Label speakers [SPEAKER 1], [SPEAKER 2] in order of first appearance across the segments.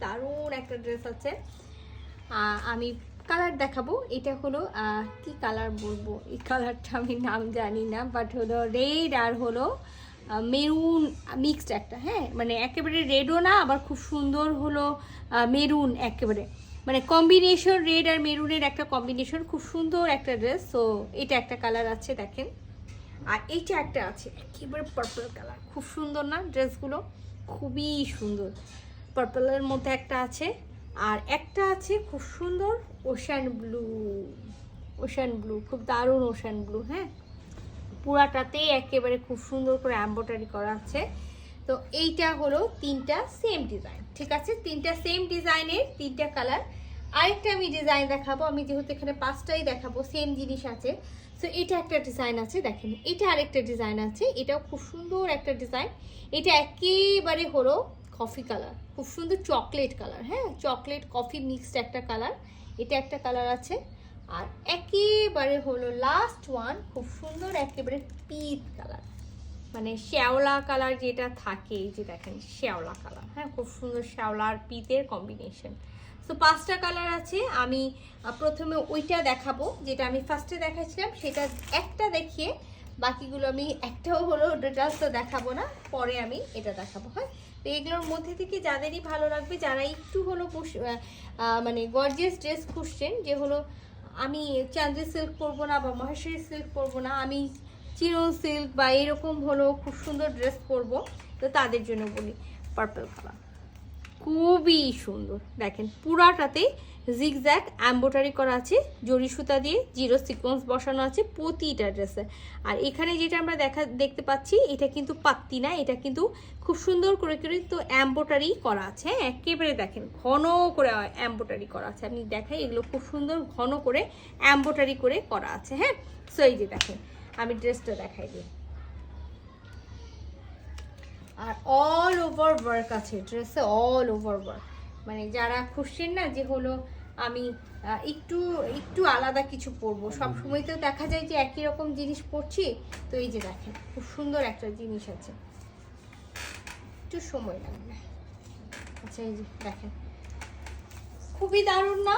[SPEAKER 1] দারুণ একটা ড্রেস আছে। আমি কালার দেখাবো। এটা হলো কি কালার বলবো, এই কালারটা আমি নাম জানি না, বাট হলো রেড আর হলো মেরুন মিক্সড একটা, হ্যাঁ মানে একেবারে রেডও না আবার খুব সুন্দর হলো মেরুন, একেবারে মানে কম্বিনেশন রেড আর মেরুনের একটা কম্বিনেশন, খুব সুন্দর একটা ড্রেস। সো এটা একটা কালার আছে দেখেন, আর এইটা একটা আছে একেবারে পার্পল কালার, খুব সুন্দর না ড্রেসগুলো, খুবই সুন্দর। পার্পলের মধ্যে একটা আছে, আর একটা আছে খুব সুন্দর ওশান ব্লু, ওশান ব্লু খুব দারুণ ওশান ব্লু। হ্যাঁ, পুরাটাতেই একেবারে খুব সুন্দর করে এমব্রয়ডারি করা আছে। তো এইটা হলো তিনটা সেম ডিজাইন, ঠিক আছে, তিনটা সেম ডিজাইনের তিনটা কালার। আরেকটা আমি ডিজাইন দেখাবো, আমি যেহেতু এখানে পাঁচটাই দেখাবো, সেম জিনিস আছে। সো এটা একটা ডিজাইন আছে দেখেন, এটা আরেকটা ডিজাইন আছে, এটাও খুব সুন্দর একটা ডিজাইন। এটা একেবারে হলো কফি কালার, খুব সুন্দর চকলেট কালার, হ্যাঁ চকলেট কফি মিক্সড একটা কালার। এটা একটা কালার আছে, আর একেবারে হলো লাস্ট ওয়ান খুব সুন্দর একেবারে পিচ কালার, মানে শ্যাওলা কালার যেটা থাকে, এই যে দেখেন শ্যাওলা কালার, হ্যাঁ খুব সুন্দর শ্যাওলা আর পিতের কম্বিনেশন। সো পাঁচটা কালার আছে। আমি প্রথমে ওইটা দেখাবো যেটা আমি ফার্স্টে দেখাচ্ছিলাম, সেটা একটা দেখিয়ে বাকিগুলো আমি একটাও হলো ডিটেলস তো দেখাবো না, পরে আমি এটা দেখাবো। হ্যাঁ, তো এগুলোর মধ্যে থেকে যাদেরই ভালো লাগবে, যারা একটু হলো মানে গর্জিয়াস ড্রেস খুঁজছেন, যে হলো আমি চান্দি সিল্ক পরবো না বা মহেশ্বরী সিল্ক পরবো না, আমি চিরন সিল্ক বা এরকম হলো খুব সুন্দর ড্রেস পরবো, তো তাদের জন্য বলি পার্পল কালার খুবই সুন্দর। দেখেন পুরাটাতে জিগজ্যাগ এমব্রয়ডারি করা আছে, জরি সুতা দিয়ে জিরো সিকোয়েন্স বসানো আছে প্রতিটা ড্রেসে। আর এখানে যেটা আমরা দেখতে পাচ্ছি, এটা কিন্তু পাত্তি না, এটা কিন্তু খুব সুন্দর করে কিন্তু এমব্রয়ডারি করা আছে। হ্যাঁ, একেবারে দেখেন ঘন করে এমব্রয়ডারি করা আছে, আমি দেখাই, এগুলো খুব সুন্দর ঘন করে এমব্রয়ডারি করে করা আছে। হ্যাঁ, সো এই যে দেখেন আমি ড্রেসটা দেখাই দিই, আর অল ওভার ওয়ার্ক আছে ড্রেসে, অল ওভার ওয়ার্ক। মানে যারা খুশছেন না যে হলো আমি একটু একটু আলাদা কিছু পরবো, সবসময় তো দেখা যায় যে একই রকম জিনিস পরছি, তো এই যে দেখেন খুব সুন্দর একটা জিনিস আছে, একটু সময় লাগবে। আচ্ছা এই যে দেখেন খুবই দারুণ না,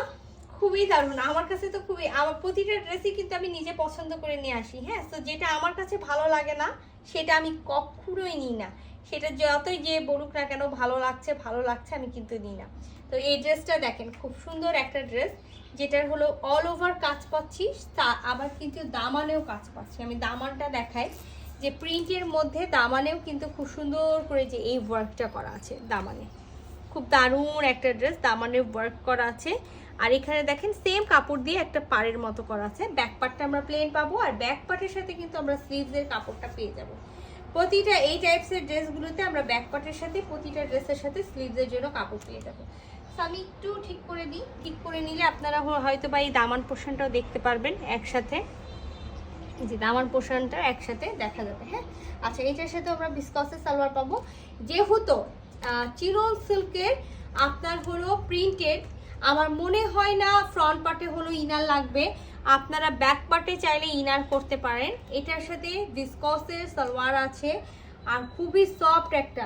[SPEAKER 1] খুবই দারুণ আমার কাছে তো খুবই, আমার প্রতিটা ড্রেসই কিন্তু আমি নিজে পছন্দ করে নিয়ে আসি। হ্যাঁ, তো যেটা আমার কাছে ভালো লাগে না সেটা আমি কখনোই নিই না, সেটা যতই যে বলুক না কেন ভালো লাগছে ভালো লাগছে, আমি কিন্তু নিই না। তো এই ড্রেসটা দেখেন খুব সুন্দর একটা ড্রেস, যেটার হলো অল ওভার কাজ পাচ্ছি, তা আবার কিন্তু দামানেও কাজ পাচ্ছি। আমি দামানটা দেখাই, যে প্রিন্টের মধ্যে দামানেও কিন্তু খুব সুন্দর করে যে এই ওয়ার্কটা করা আছে দামানে, খুব দারুণ একটা ড্রেস, দামানের ওয়ার্ক করা আছে। আর এখানে দেখেন সেম কাপড় দিয়ে একটা পাড়ের মতো করা আছে, ব্যাক পার্টটা আমরা প্লেন পাবো, আর ব্যাক পার্টের সাথে কিন্তু আমরা স্লিভসের কাপড়টা পেয়ে যাব। প্রতিটা এই টাইপসের ড্রেসগুলোতে আমরা ব্যাক পার্টের সাথে প্রতিটা ড্রেসের সাথে স্লিভসের জন্য কাপড় পেয়ে যাবো। তো আমি একটু ঠিক করে দিই, ঠিক করে নিলে আপনারা হয়তো বা এই দামান পোর্শনটাও দেখতে পারবেন একসাথে, যে দামান পোর্শনটা একসাথে দেখা যাবে। হ্যাঁ, আচ্ছা এটার সাথে আমরা বিস্কসের সালোয়ার পাবো, যেহেতু চিরন সিল্কের আপনার হলো প্রিন্টেড, আমার মনে হয় না ফ্রন্ট পার্টে হলো ইনার লাগবে, আপনারা ব্যাক পার্টে চাইলে ইনার করতে পারেন। এটার সাথে বিস্কসের সালোয়ার আছে, আর খুবই সফট একটা,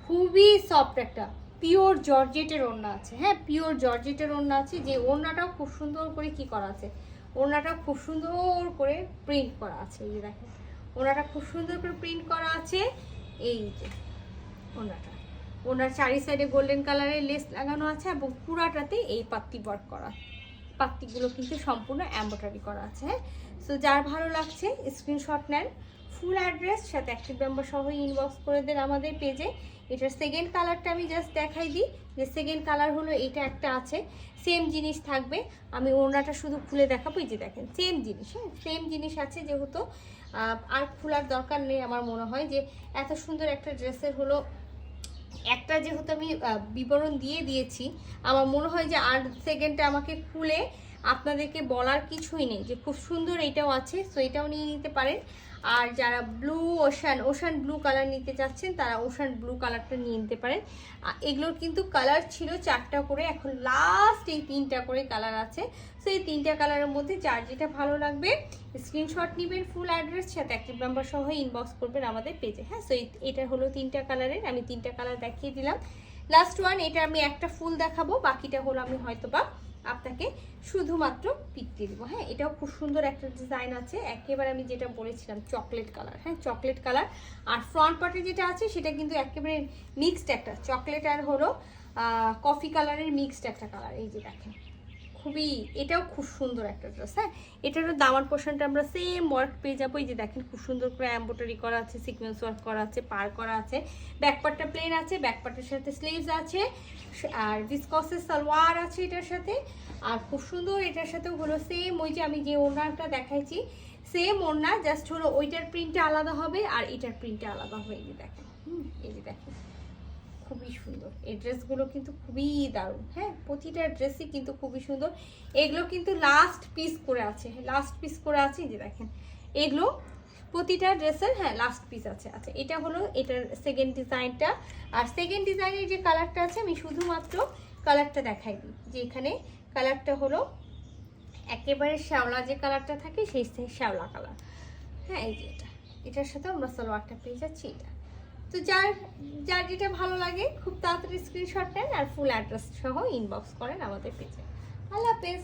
[SPEAKER 1] খুবই সফট একটা পিওর জর্জেটের ওড়না আছে। হ্যাঁ, পিওর জর্জেটের ওড়না আছে, যে ওড়নাটাও খুব সুন্দর করে কি করা আছে, ওড়নাটা খুব সুন্দর করে প্রিন্ট করা আছে, এই যে দেখেন ওড়নাটা খুব সুন্দর করে প্রিন্ট করা আছে। এই যে ওড়নাটা, ওনার চারি সাইডে গোল্ডেন কালারের লেস লাগানো আছে, এবং পুরাটাতে এই পাত্তি ওয়ার্ক করা, পাত্তিগুলো কিন্তু সম্পূর্ণ এমব্রয়ডারি করা আছে। হ্যাঁ, সো যার ভালো লাগছে স্ক্রিনশট নেন, ফুল অ্যাড্রেস সাথে অ্যাক্টিভ নাম্বার সহ ইনবক্স করে দেন আমাদের পেজে। এটার সেকেন্ড কালারটা আমি জাস্ট দেখাই দিই, যে সেকেন্ড কালার হলো এটা একটা আছে, সেম জিনিস থাকবে, আমি ওড়নাটা শুধু খুলে দেখাবো। এই যে দেখেন সেম জিনিস, হ্যাঁ সেম জিনিস আছে, যেহেতু আর খোলার দরকার নেই আমার মনে হয়, যে এত সুন্দর একটা ড্রেসের হলো একটা যেহেতু আমি বিবরণ দিয়ে দিয়েছি, আমার মনে হয় যে আর সেকেন্ডটা আমাকে খুলে আপনাদেরকে বলার কিছুই নেই, যে খুব সুন্দর এটাও আছে, সো এটাও নিয়ে নিতে পারেন। আর যারা ব্লু ওশান ব্লু কালার নিতে চাচ্ছেন, তারা ওশান ব্লু কালারটা নিয়ে নিতে পারেন। এগুলোর কিন্তু কালার ছিল 4টা করে, এখন লাস্ট এই 3টা করে কালার আছে। সো এই 3টা কালারের মধ্যে যার যেটা ভালো লাগবে স্ক্রিনশট নেবেন, ফুল অ্যাড্রেস সাথে অ্যাক্টিভ নাম্বার সহ ইনবক্স করবেন আমাদের পেজে। হ্যাঁ, সো এটা হলো 3টা কালারের, আমি 3টা কালার দেখিয়ে দিলাম। লাস্ট ওয়ান, এটা আমি একটা ফুল দেখাবো, বাকিটা হলো আমি হয়তোবা আপনাকে শুধুমাত্র পিক দিয়ে দেবো। হ্যাঁ, এটাও খুব সুন্দর একটা ডিজাইন আছে, একেবারে আমি যেটা বলেছিলাম চকলেট কালার। হ্যাঁ, চকলেট কালার। আর ফ্রন্ট পার্টে যেটা আছে সেটা কিন্তু একেবারে মিক্সড একটা চকলেট আর হলো কফি কালারের মিক্সড একটা কালার। এই যে দেখেন, খুবই, এটাও খুব সুন্দর একটা ড্রেস। হ্যাঁ, এটারও দামার পোর্শনটা আমরা সেম ওয়ার্ক পেয়ে যাবো। এই যে দেখেন, খুব সুন্দর করে এমব্রয়ডারি করা আছে, সিকোয়েন্স ওয়ার্ক করা আছে, পার করা আছে, ব্যাকপার্টটা প্লেন আছে, ব্যাকপার্টের সাথে স্লিভস আছে, আর ভিসকসের সালোয়ার আছে এটার সাথে। আর খুব সুন্দর, এটার সাথেও হলো সেম ওই যে আমি যে ওড়নাটা দেখাইছি সেম ওড়না, জাস্ট হলো ওইটার প্রিন্টটা আলাদা হবে আর এটার প্রিন্টটা আলাদা হবে। এই যে দেখেন, এই যে দেখেন, খুবই সুন্দর। এই ড্রেসগুলো কিন্তু খুবই দারুণ। হ্যাঁ, প্রতিটা ড্রেসই কিন্তু খুবই সুন্দর। এগুলো কিন্তু লাস্ট পিস করে আছে, লাস্ট পিস করে আছে। এই যে দেখেন, এগুলো প্রতিটা ড্রেসের হ্যাঁ লাস্ট পিস আছে। আচ্ছা, এটা হলো এটার সেকেন্ড ডিজাইনটা। আর সেকেন্ড ডিজাইনের যে কালারটা আছে আমি শুধুমাত্র কালারটা দেখাই দিই, যে এখানে কালারটা হলো একেবারে শ্যাওলা যে কালারটা থাকে সেই শ্যাওলা কালার। হ্যাঁ, এই যে এটার সাথে আমরা সালোয়ারটা পেয়ে যাচ্ছি এটা। তো যার যার যেটা ভালো লাগে খুব তাড়াতাড়ি স্ক্রিনশট নেন আর ফুল অ্যাড্রেস সহ ইনবক্স করেন আমাদের পেজে। আল্লাহ হাফেজ।